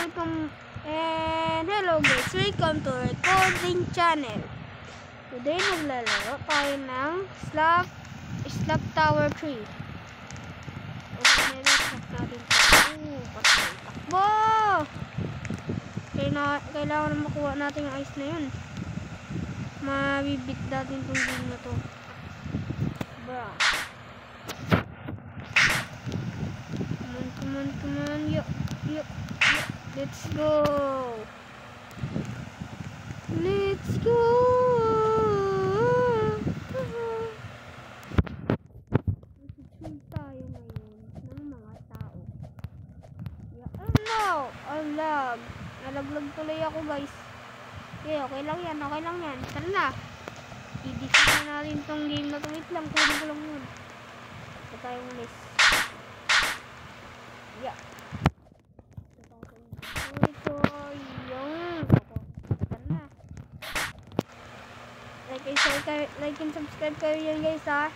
welcome and hello guys, welcome to recording channel. Today maglalaro tayo ng Slap Tower 3. Okay, nire-slap natin ito. Patay, takbo! Kailangan na makuha natin yung ice na yun. Mabibit natin itong game na to. Bra. Come on, yo. Let's go. Mag-shoot tayo ngayon ng mga tao. Oh no! Oh, lag. Nalaglag tuloy ako guys. Okay lang yan. Tara na. I-defeat na natin tong game na to. Wait lang, kunin ko lang yun. Ito tayong list. Yeah. Like and subscribe kayo yan guys ha.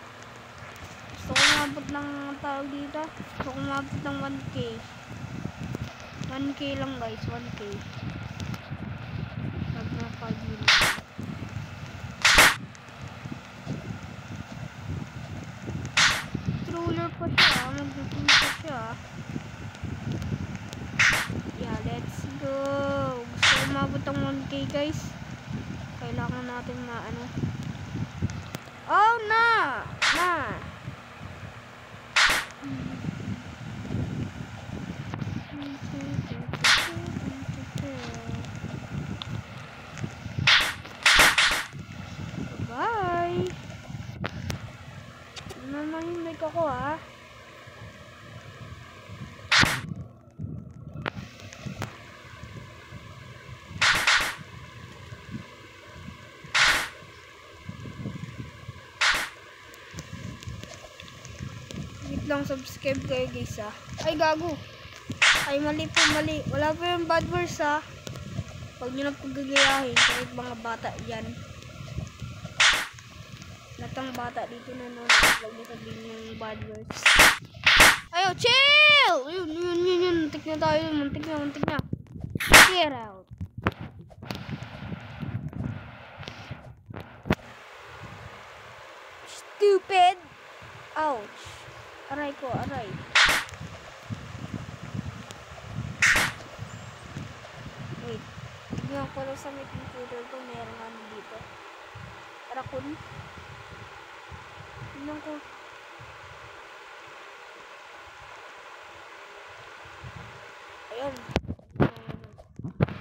Gusto ko mabot ng tawag dito. Gusto ko mabot ng 1k. 1k lang guys, 1k. Pag na 5 minutes. Troller pa siya, mag-troll pa siya. Yeah, let's go. Gusto ko mabot ng 1k guys. Kailangan natin na ano. Oh na. Bye. Nanahimik ako ha. Lang subscribe kayo guys ha. Ay gago. Ay mali. Wala pa yung bad words ha. Huwag nyo nagpagagayahin kahit mga bata yan. Natang bata dito na nun. Huwag nyo sabihin yung bad words. Ayo chill! Yun. Muntik na tayo. Muntik na. Get out. Stupid. Ouch. Aray ko. Wait. Tignan ko lang sa may computer ko. Meron ano dito. Raccoon. Tignan ko. Ayun.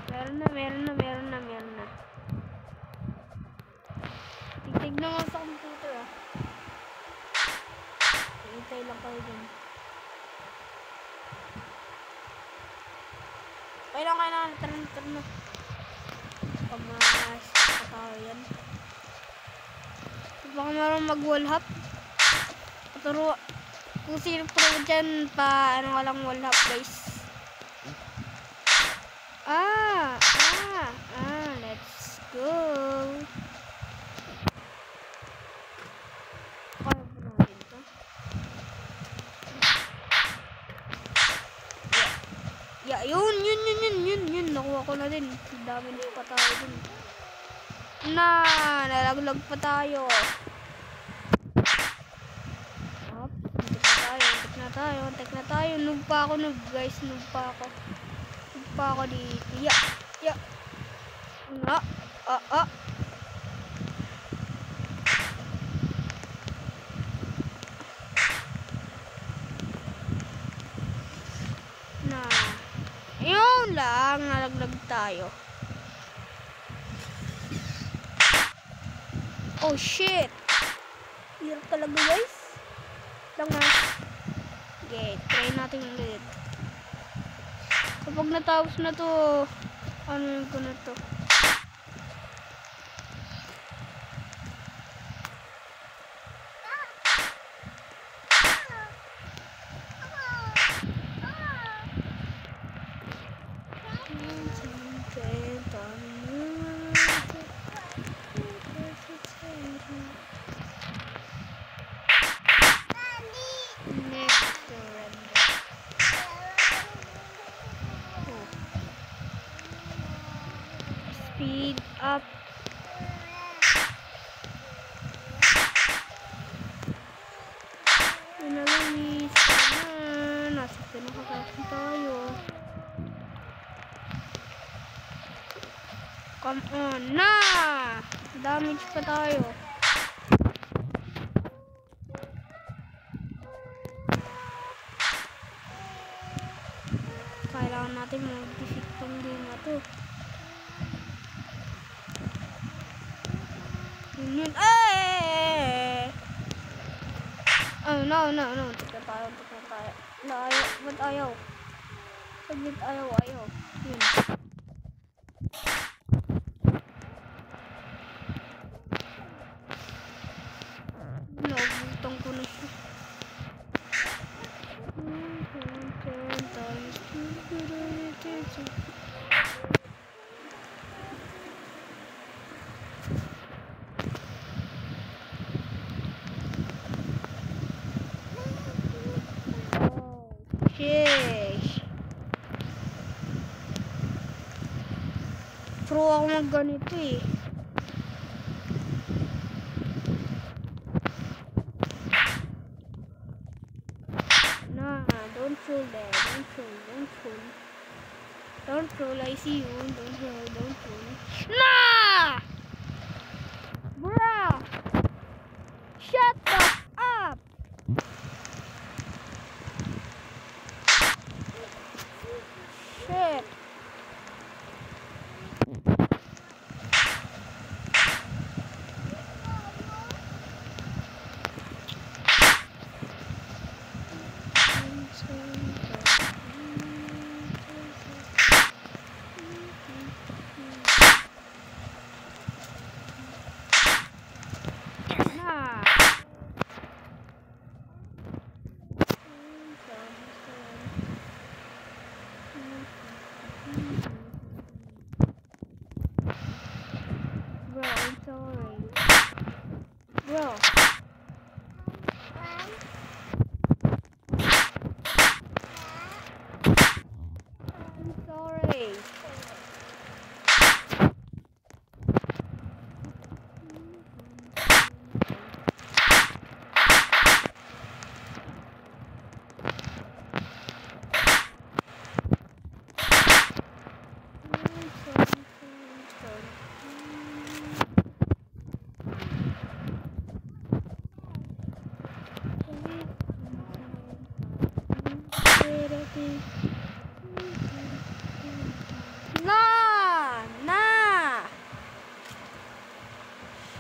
Meron na. Tignan ko sa computer ah. Hintay lang kayo dun. Kailangan tara na. Pag-stop pa tayo yan. Baka marunong mag-wall hop. Paturo. Kung sino pro dyan pa, ano ka lang wall hop guys. Let's go. Yun. Nakuha ko na din. Dami na pa tayo dun. Nalaglag pa tayo. Antik na tayo. Noob pa ako guys. Noob pa ako dito. Yeah. Yun lang, nalaglag tayo. Oh shit. Hirap talaga guys. Lang ha. Okay, try natin ulit. Kapag natapos na to, ano yung ko na to? Speed up. Pinalis. Nasa pinakakasin tayo. Come on na! Damage pa tayo. Kailangan natin mag-defeat tong game na to. Yun. Oh, no. Tika tayo. Ayaw. Ba't ayaw? Saglit ayaw. Yun. Naubutang ko na siya. Sheesh. Pro ako mag-ganito eh. Nah, don't troll there. Don't troll, I see you. Don't troll. Nah! Bruh! Shut the up! Shit. Bro, I'm sorry. Bro. I'm sorry. Nah.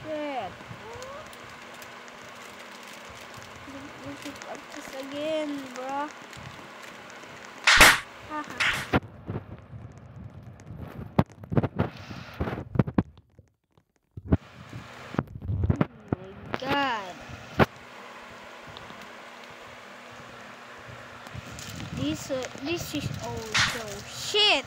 Shit. Don't pick up this again, bro. Haha. Oh my god. This is also shit.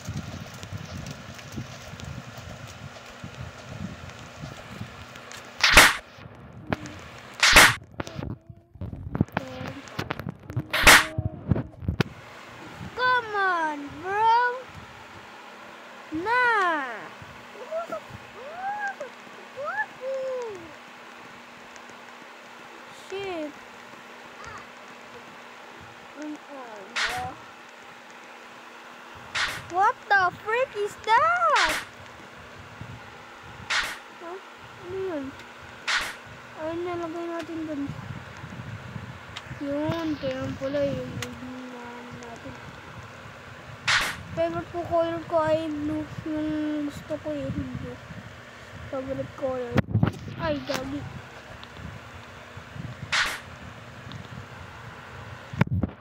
Come on, bro. Nah. Shit. What the frick is that? Huh? Ano yun? Ayun, nalagay natin dun. Yun, kaya pala yung natin. Favorite po color ko ay blue. Yung gusto ko yung blue. Favorite color. Ay, gagi.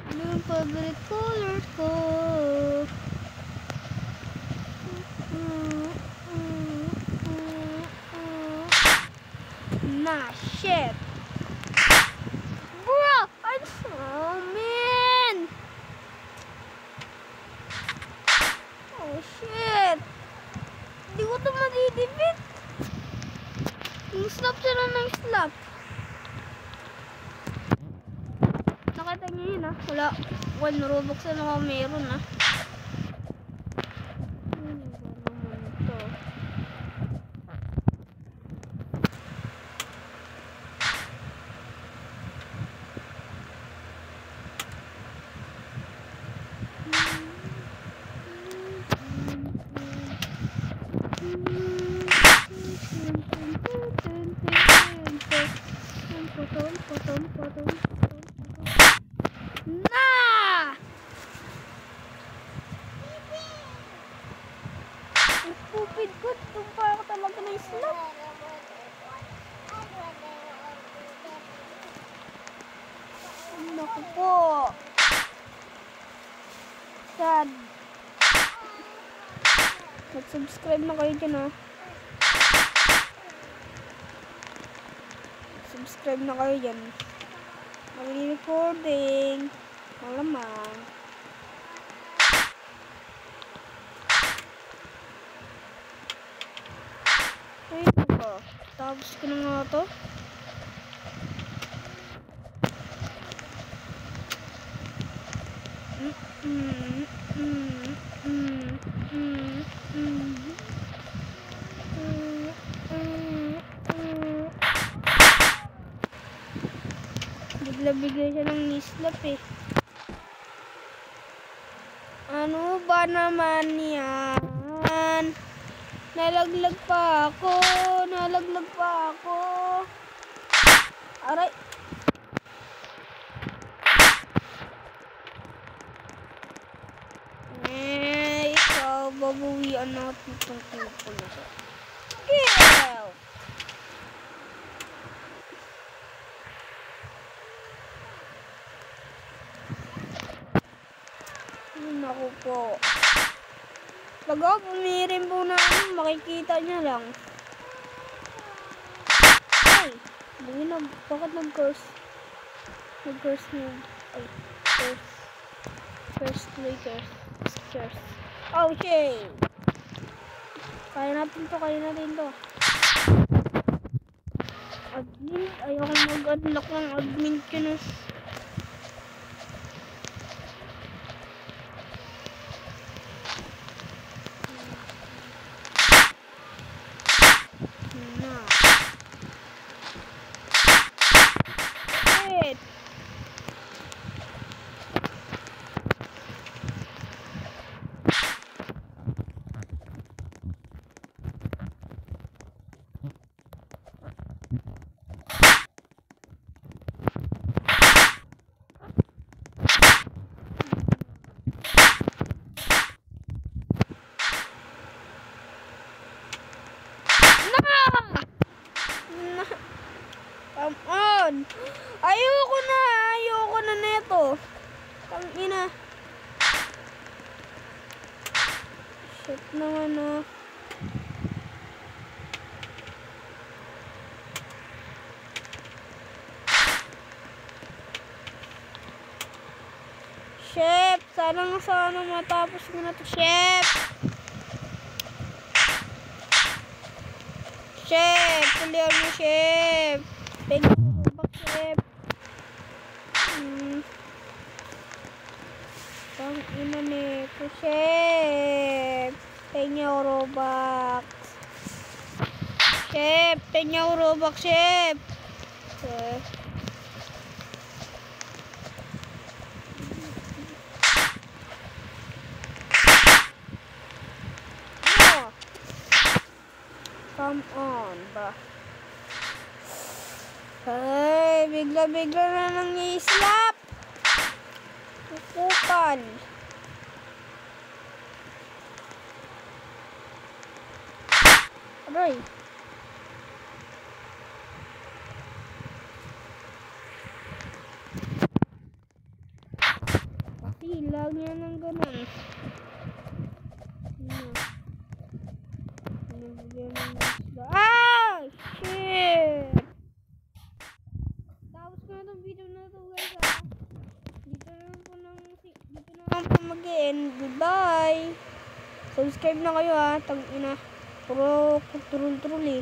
Ano yung favorite color ko? Nah, shit. Bro, oh man. Oh shit. Hindi ko ito madidipit. Yung slap sila ng slap. Nakita niyo yun ah. Wala. 1 Robux na naman meron ah. Ano ba naman ito? po. Sad. Mag-subscribe na kayo dyan, ha. Subscribe na kayo dyan. Mag-recording. Malamang. Ayun ba? Tapos ko na nga ito. Bigla-bigla siya ng nislap eh. Ano ba naman yan? Nalaglag pa ako. Nalaglag pa ako. Aray. Ikaw, babawian natin itong tipo na siya. Ew! Naku po. Pag ako pumirin po na makikita niya lang. Ay! Bakit nag-curse? Nag-curse mo. Ay, curse. Curse. Oh, shit! Kaya natin to. Admin? Ayoko mag-unlock ng admin ko na. Come on! Ayoko na neto. Tangina. Shit naman na. Chef, sana matapos mo na to, Chef. Chef, tuloy mo, Chef. Thank you, Chef. Ang ina nito, Chef. Tenya Robux. Chef, tenya Robux, Chef. Come on ba? Ay, bigla-bigla na nang i-slap. Kupal. Aray. Kasi lagi yan ng ganun. Ah! Shit! Tapos ko na itong video na ito, guys, ha? Dito naman po mag-end. Goodbye! Subscribe na kayo, ha? Tang ina. Puro turul-turul eh.